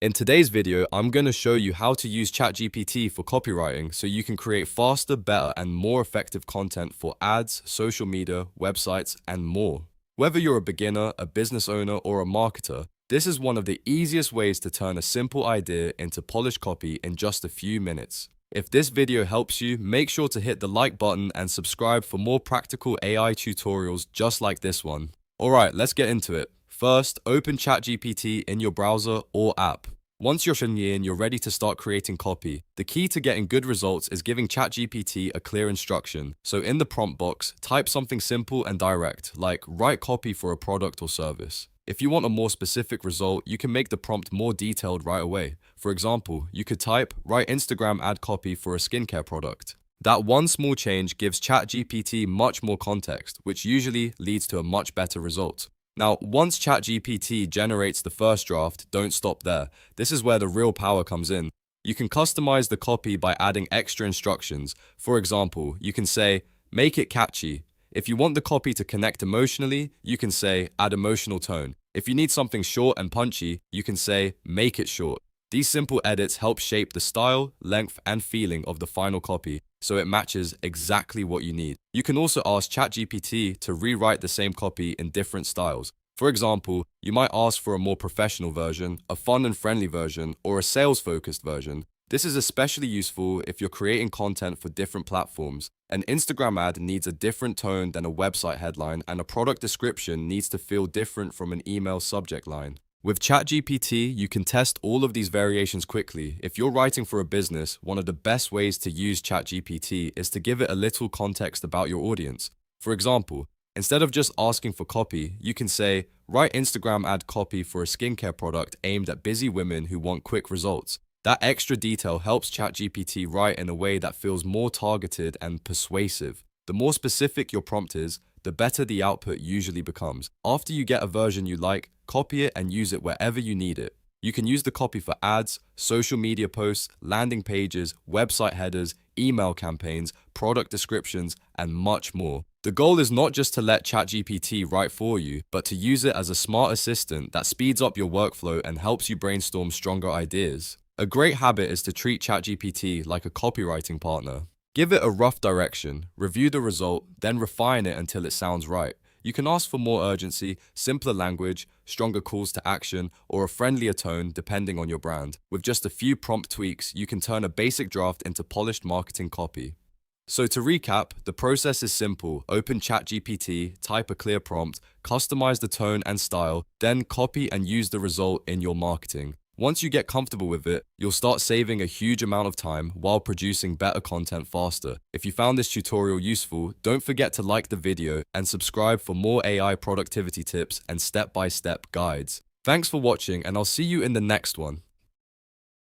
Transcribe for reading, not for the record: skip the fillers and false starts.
In today's video, I'm going to show you how to use ChatGPT for copywriting so you can create faster, better, and more effective content for ads, social media, websites, and more. Whether you're a beginner, a business owner, or a marketer, this is one of the easiest ways to turn a simple idea into polished copy in just a few minutes. If this video helps you, make sure to hit the like button and subscribe for more practical AI tutorials just like this one. Alright, let's get into it. First, open ChatGPT in your browser or app. Once you're familiar and you're ready to start creating copy, the key to getting good results is giving ChatGPT a clear instruction. So in the prompt box, type something simple and direct, like write copy for a product or service. If you want a more specific result, you can make the prompt more detailed right away. For example, you could type, write Instagram ad copy for a skincare product. That one small change gives ChatGPT much more context, which usually leads to a much better result. Now, once ChatGPT generates the first draft, don't stop there. This is where the real power comes in. You can customize the copy by adding extra instructions. For example, you can say, make it catchy. If you want the copy to connect emotionally, you can say, add emotional tone. If you need something short and punchy, you can say, make it short. These simple edits help shape the style, length, and feeling of the final copy, so it matches exactly what you need. You can also ask ChatGPT to rewrite the same copy in different styles. For example, you might ask for a more professional version, a fun and friendly version, or a sales-focused version. This is especially useful if you're creating content for different platforms. An Instagram ad needs a different tone than a website headline, and a product description needs to feel different from an email subject line. With ChatGPT, you can test all of these variations quickly. If you're writing for a business, one of the best ways to use ChatGPT is to give it a little context about your audience. For example, instead of just asking for copy, you can say, write Instagram ad copy for a skincare product aimed at busy women who want quick results. That extra detail helps ChatGPT write in a way that feels more targeted and persuasive. The more specific your prompt is, the better the output usually becomes. After you get a version you like, copy it and use it wherever you need it. You can use the copy for ads, social media posts, landing pages, website headers, email campaigns, product descriptions, and much more. The goal is not just to let ChatGPT write for you, but to use it as a smart assistant that speeds up your workflow and helps you brainstorm stronger ideas. A great habit is to treat ChatGPT like a copywriting partner. Give it a rough direction, review the result, then refine it until it sounds right. You can ask for more urgency, simpler language, stronger calls to action, or a friendlier tone depending on your brand. With just a few prompt tweaks, you can turn a basic draft into polished marketing copy. So to recap, the process is simple. Open ChatGPT, type a clear prompt, customize the tone and style, then copy and use the result in your marketing. Once you get comfortable with it, you'll start saving a huge amount of time while producing better content faster. If you found this tutorial useful, don't forget to like the video and subscribe for more AI productivity tips and step-by-step guides. Thanks for watching, and I'll see you in the next one.